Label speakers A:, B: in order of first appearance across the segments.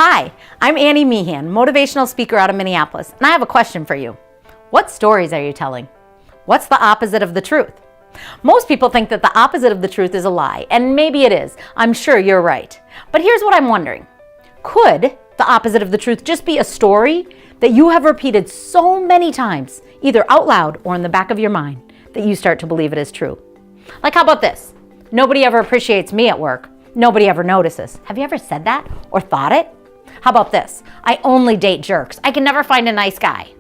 A: Hi, I'm Annie Meehan, motivational speaker out of Minneapolis, and I have a question for you. What stories are you telling? What's the opposite of the truth? Most people think that the opposite of the truth is a lie, and maybe it is. I'm sure you're right. But here's what I'm wondering. Could the opposite of the truth just be a story that you have repeated so many times, either out loud or in the back of your mind, that you start to believe it is true? Like, how about this? Nobody ever appreciates me at work. Nobody ever notices. Have you ever said that or thought it? How about this? I only date jerks. I can never find a nice guy.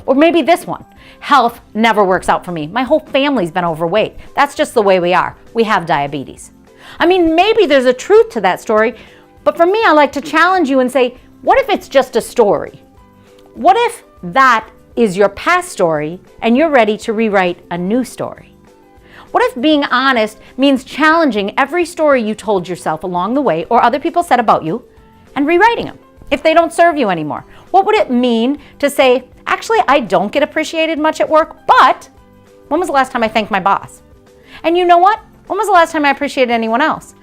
A: Or maybe this one. Health never works out for me. My whole family's been overweight. That's just the way we are. We have diabetes. I mean, maybe there's a truth to that story, but for me, I like to challenge you and say, what if it's just a story? What if that is your past story and you're ready to rewrite a new story? What if being honest means challenging every story you told yourself along the way or other people said about you and rewriting them if they don't serve you anymore? What would it mean to say, actually, I don't get appreciated much at work, but when was the last time I thanked my boss? And you know what? When was the last time I appreciated anyone else?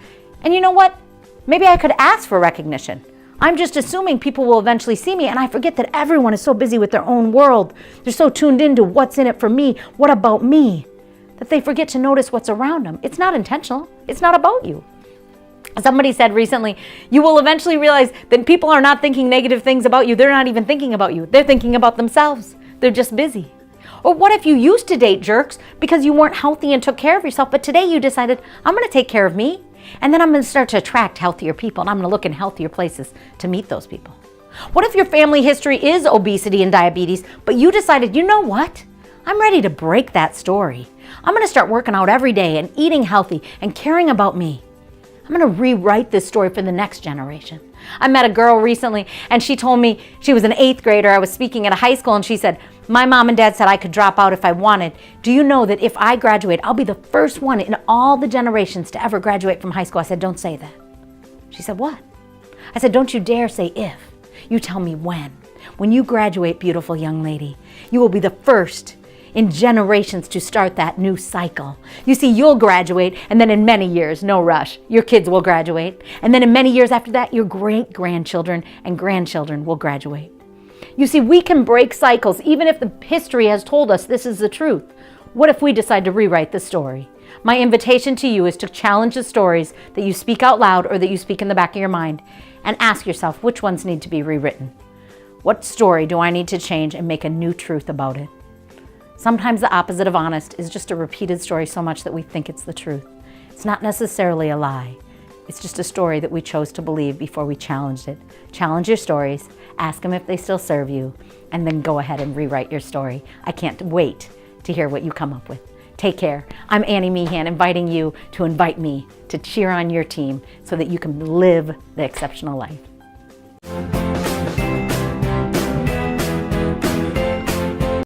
A: And you know what? Maybe I could ask for recognition. I'm just assuming people will eventually see me, and I forget that everyone is so busy with their own world. They're so tuned into what's in it for me, what about me, that they forget to notice what's around them. It's not intentional. It's not about you. Somebody said recently, you will eventually realize that people are not thinking negative things about you. They're not even thinking about you. They're thinking about themselves. They're just busy. Or what if you used to date jerks because you weren't healthy and took care of yourself, but today you decided, I'm going to take care of me, and then I'm going to start to attract healthier people, and I'm going to look in healthier places to meet those people. What if your family history is obesity and diabetes, but you decided, you know what? I'm ready to break that story. I'm going to start working out every day and eating healthy and caring about me. I'm going to rewrite this story for the next generation. I met a girl recently, and she told me she was an 8th grader. I was speaking at a high school, and she said, my mom and dad said I could drop out if I wanted. Do you know that if I graduate, I'll be the first one in all the generations to ever graduate from high school? I said, don't say that. She said, what? I said, don't you dare say if. You tell me when. When you graduate, beautiful young lady, you will be the first in generations to start that new cycle. You see, you'll graduate, and then in many years, no rush, your kids will graduate. And then in many years after that, your great-grandchildren and grandchildren will graduate. You see, we can break cycles, even if the history has told us this is the truth. What if we decide to rewrite the story? My invitation to you is to challenge the stories that you speak out loud or that you speak in the back of your mind, and ask yourself, which ones need to be rewritten? What story do I need to change and make a new truth about it? Sometimes the opposite of honest is just a repeated story so much that we think it's the truth. It's not necessarily a lie. It's just a story that we chose to believe before we challenged it. Challenge your stories, ask them if they still serve you, and then go ahead and rewrite your story. I can't wait to hear what you come up with. Take care. I'm Annie Meehan, inviting you to invite me to cheer on your team so that you can live the exceptional life.